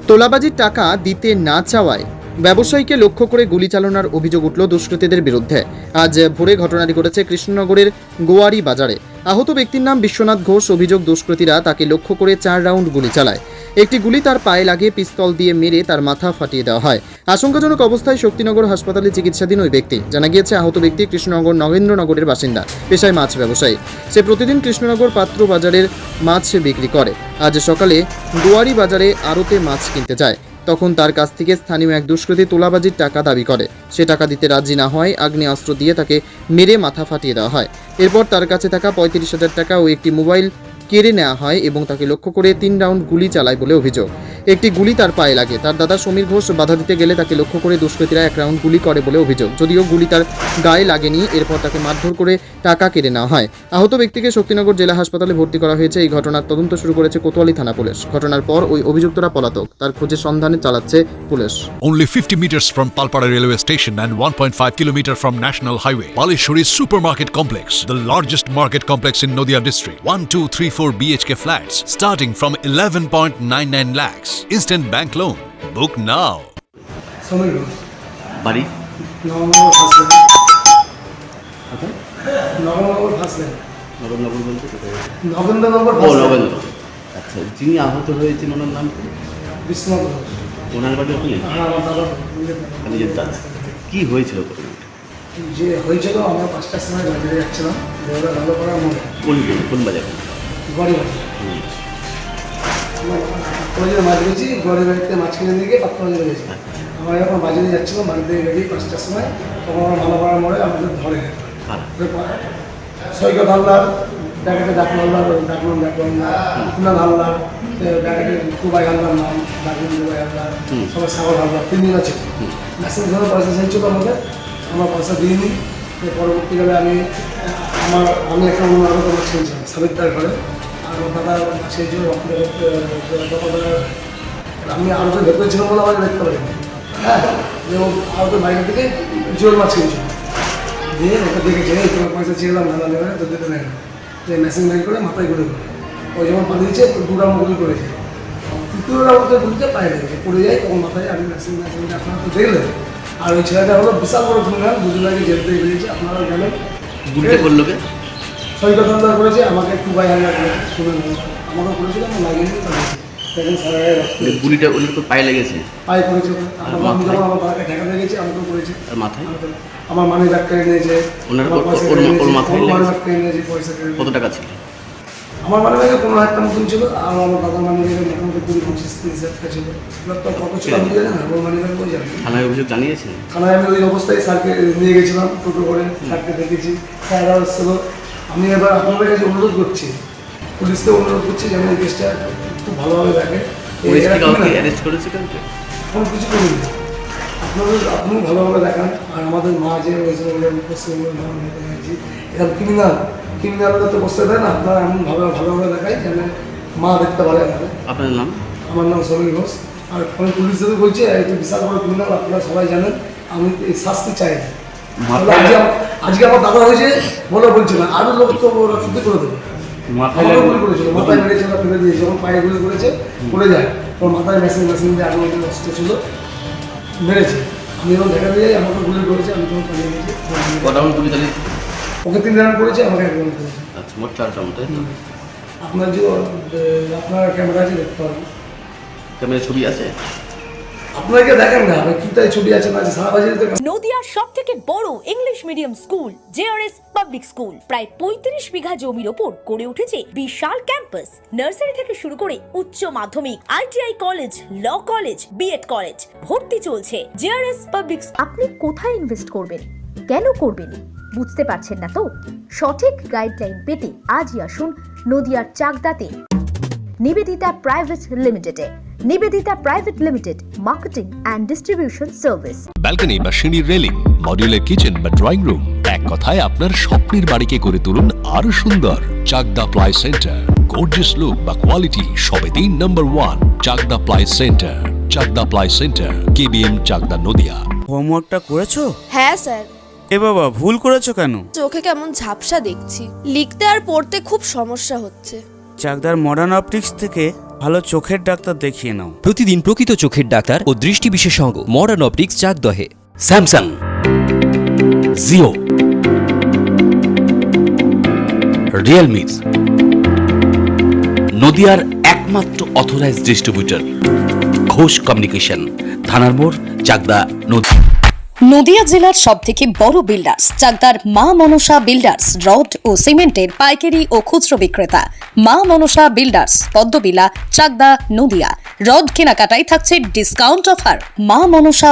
তোলাবাজির টাকা দিতে না চাওয়ায় ব্যবসায়ীকে লক্ষ্য করে গুলি চালানোর অভিযোগ উঠল দুষ্কৃতীদের বিরুদ্ধে। আজ ভোরে ঘটনাটি ঘটেছে কৃষ্ণনগরের গোয়ারি বাজারে। আহত ব্যক্তির নাম বিশ্বনাথ ঘোষ। অভিযোগ, দুষ্কৃতীরা তাকে লক্ষ্য করে 4 রাউন্ড গুলি চালায়। একটি গুলি তার পায়ে লাগে, পিস্তল দিয়ে মেরে তার মাথা ফাটিয়ে দেওয়া হয়। আশঙ্কাজনক অবস্থায় শক্তিনগর হাসপাতালে চিকিৎসাধীন ওই ব্যক্তি। জানা গিয়েছে, আহত ব্যক্তি কৃষ্ণনগর নগেন্দ্রনগরের বাসিন্দা, পেশায় মাছ ব্যবসায়ী। সে প্রতিদিন কৃষ্ণনগর পাত্র বাজারের মাছ বিক্রি করে। আজ সকালে গোয়ারি বাজারে আড়তে মাছ কিনতে যায়। তখন তার কাছ থেকে স্থানীয় এক দুষ্কৃতী তোলাবাজির টাকা দাবি করে। সে টাকা দিতে রাজি না হয় আগ্নেয়াস্ত্র দিয়ে তাকে মেরে মাথা ফাটিয়ে দেওয়া হয়। এরপর তার কাছে থাকা 35,000 টাকা ও একটি মোবাইল কেড়ে নেওয়া হয় এবং তাকে লক্ষ্য করে 3 রাউন্ড গুলি চালায় বলে অভিযোগ। একটি গুলি তার পায়ে লাগে। তার দাদা সমীর ঘোষ বাধা দিতে গেলে তাকে লক্ষ্য করে দুষ্কৃতীরা 1 রাউন্ড গুলি করে বলে অভিযোগ। যদিও গুলি তার গায়ে লাগেনি। এরপর তাকে মারধর করে টাকা কেড়ে নেওয়া হয়। আহত ব্যক্তিকে শক্তিনগর জেলা হাসপাতালে ভর্তি করা হয়েছে। এই ঘটনার তদন্ত শুরু করেছে কোতোয়ালি থানা পুলিশ। ঘটনার পর ওই অভিযুক্তরা পলাতক। তার খোঁজে সন্ধানে চালাচ্ছে police. Only 50 meters from Palpara railway station and 1.5 kilometer from National Highway, Palishuri Supermarket Complex, the largest market complex in Nadia district. 1, 2, 3, 4 BHK flats starting from 11.99 lakhs. Instant bank loan. Book now. Samir Ghosh, বাড়ি Nabanagar first lane. আচ্ছা Nabanagar first lane, নগরনগর বলতে কোথায়? নগেন্দ্রনগর ও first lane. Nagendra. আচ্ছা, যিনি আহত হয়েছেন ওনার নাম কি? বিশ্বনাথ ঘোষ। ওনার বাড়ি ওখানে? হ্যাঁ, আমার দাদা। নিজের দাদা। কী হয়েছিল প্রথমে? যে হয়েছিল, আমরা 5টার সময় বাজারে যাচ্ছিলাম, দেওয়া ভালো করা মনে কোন বাজারে? গড়ি বাজার। আমরা মাছ বেছি, গড়ি বাড়িতে মাছ কিনে নিয়ে গিয়ে পাত্র বাজারে গেছি। আমরা যখন বাজারে যাচ্ছিলাম, বাড়িতে বেরিয়ে 5টার সময়, তখন আমরা ভালো করার মোড়ে আমাদের ধরে সৈকত হালদার, ব্যাকেটে ডাকল হালদার, ডাকলাম খুনা হালদার, ব্যাকেটে কুবাই হালদার নাম, ডাকলাম কুবাই হালদার, সবাই সাগর হালদার, 3 দিন আছে। মেসেজ ধরে পয়সা চাইছিল আমাদের, আমরা পয়সা দিইনি। পরবর্তীকালে আমি একটা অন্য আরও মাছ কিনছিলাম সাবিত্রার ঘরে, আর আমার দাদা সেই জন্য আমি আরও তো দেখতে ছিলাম বলে আমাকে দেখতে পারিনি। হ্যাঁ, যে আরও তো বাইরে থেকে জিওল মাছ কিনছিল, দিয়ে ওকে দেখেছে, এই তোমার পয়সা চেয়েলাম দাদা নেবে তো দিতে নেয় না। তো মেশিন বের করে মাথায় ঘুরে ওই যখন পা দিয়েছে, 2 রাউন্ড গুলি করেছে। 3য় রাউন্ডে গুলিতে পায়ে লেগেছে, পড়ে যায়। তখন মাথায় আমি মেশিনটা আপনারা তো দেখলেন। আর ওই ছেলেটা হলো বিশাল বড় ক্রিমিনাল, 2 দিন আগে জেল থেকে বেরিয়েছে, আপনারা জানেন। গুলিটা করলো কে? সৈকত হালদার করেছে, আমাকে একটু বাই হালদার করেছে, শুনে আমাকে করেছিল, আমার লাগিয়ে দেখেন সারা গুলিটা ওনার তো পায়ে লেগেছে? পায়ে করেছে। আমি যখন আমার বাবাকে ঠেকাতে গেছি, আমাকেও করেছে। আর মাথায়? আমার মানি ব্যাগ কেড়ে নিয়েছে, ওনার আমার পয়সা ওর কেড়ে নিয়েছে, মাথায় আমার মানি লেগেছে? ব্যাগ কেড়ে নিয়েছে, পয়সা কেড়ে কত নিয়েছে। টাকা ছিল? আমার মানি ব্যাগে 15,000 টাকা মতন ছিল, আর আমার দাদার মানি ব্যাগে মোটামুটি 20-25-30,000 টাকা ছিল। এবার তো কত ছিল আমি জানি না, ওর মানি ব্যাগ ওই জানি। থানায় অভিযোগ জানিয়েছেন? থানায় আমি ওই অবস্থায় স্যারকে নিয়ে গেছিলাম, টোটো করে স্যারকে দেখেছি, স্যাররা এসেছিল। আমি এবার আপনাদের কাছে অনুরোধ করছি, পুলিশকে অনুরোধ করছি যেন এই কেসটা খুব ভালোভাবে দেখে। পুলিশ কি কাউকে অ্যারেস্ট করেছে কাউকে? এখন কিছু করিনি, আপনি ভালোভাবে দেখান। আর আমাদের মা যে পশ্চিমবঙ্গের মা নিতে গেছি, এরকম ক্রিমিনালরা তো বসতে দেয় না, আপনারা এমন ভালোভাবে দেখাই যেন মা দেখতে পারে আমাদের। আপনার নাম? আমার নাম সমীর ঘোষ। আর আমি পুলিশদের বলছি, একটু বিশাল বড় ক্রিমিনাল, আপনারা সবাই জানেন। আমি এই শাস্তি চাই না। আজকে আমার দাদা হয়েছে বলে বলছি না, আরও লোক তো ওরা শুদ্ধি করে দেবে। মাথায় গুলি করেছিল, মাথায় মেরেছে, ওরা ফেলে দিয়েছে। যখন পায়ে গুলি করেছে, পড়ে যায়, ওর মাথায় মেশিন দিয়ে আগুন নষ্ট ছিল, মেরেছে। আমি যখন দেখা দিয়ে যাই, আমাকে গুলি করেছে, আমি তখন পালিয়ে গেছি। কটা গুলি চালিয়েছে? ওকে 3 রাউন্ড করেছে, আমাকে 1 রাউন্ড করেছে। আচ্ছা, মোট 4 রাউন্ড, তাই তো? আপনার যে আপনার ক্যামেরা আছে, দেখতে পারবেন। ক্যামেরায় ছবি আছে? আপনাকে দেখেন না, আমি কোথায় ছবি আছে না আছে, সারা বাজারে তো। নদিয়ার সবথেকে বড় English medium school JRS public school প্রায় 35 বিঘা জমির ওপর গড়ে উঠেছে বিশাল ক্যাম্পাস। নার্সারি থেকে শুরু করে উচ্চ মাধ্যমিক, ITI college, law college, B Ed college, ভর্তি চলছে জেআরএস পাবলিক। আপনি কোথায় ইনভেস্ট করবেন, কেন করবেন, বুঝতে পারছেন না তো? সঠিক গাইডলাইন পেতে আজই আসুন নদিয়ার চাকদাতে নিবেদিতা প্রাইভেট লিমিটেডে। Nivedita private limited, marketing and distribution service. Balcony বা সিঁড়ির রেলিং, মডিউলার কিচেন বা ড্রয়িং রুম, এক কথায় আপনার স্বপ্নের বাড়িকে করে তুলুন আরো সুন্দর। Chakda ply centre, gorgeous look বা কোয়ালিটি সবেতেই number 1। Chakda ply centre, Chakda ply centre, KBM, Chakda, Nadia. হোমওয়ার্কটা করেছো? হ্যাঁ স্যার। এ বাবা, ভুল করেছো কেন? চোখে কেমন ঝাপসা দেখছি, লিখতে আর পড়তে খুব সমস্যা হচ্ছে। চাকদার মডার্ন অপটিক্স থেকে ভালো চোখের ডাক্তার দেখিয়ে নাও। প্রতিদিন প্রকৃত চোখের ডাক্তার ও দৃষ্টি বিশেষজ্ঞ মডার্ন অপটিক্স চাকদহে। স্যামসাং, জিও, রিয়েলমি, নদিয়ার একমাত্র অথরাইজড ডিস্ট্রিবিউটর ঘোষ কমিউনিকেশন, থানার মোড়, চাকদা, নদিয়া। নদিয়া জেলার সবথেকে বড় বিল্ডার্স চাকদার মা মনসা বিল্ডার্স রড ও সিমেন্টের পাইকারি ও খুচরো বিক্রেতা। মা মনসা বিল্ডার্স, পদ্মবিলা, চাকদা, নদিয়া। রড কেনাকাটায় থাকছে ডিসকাউন্ট অফার। মা মনসা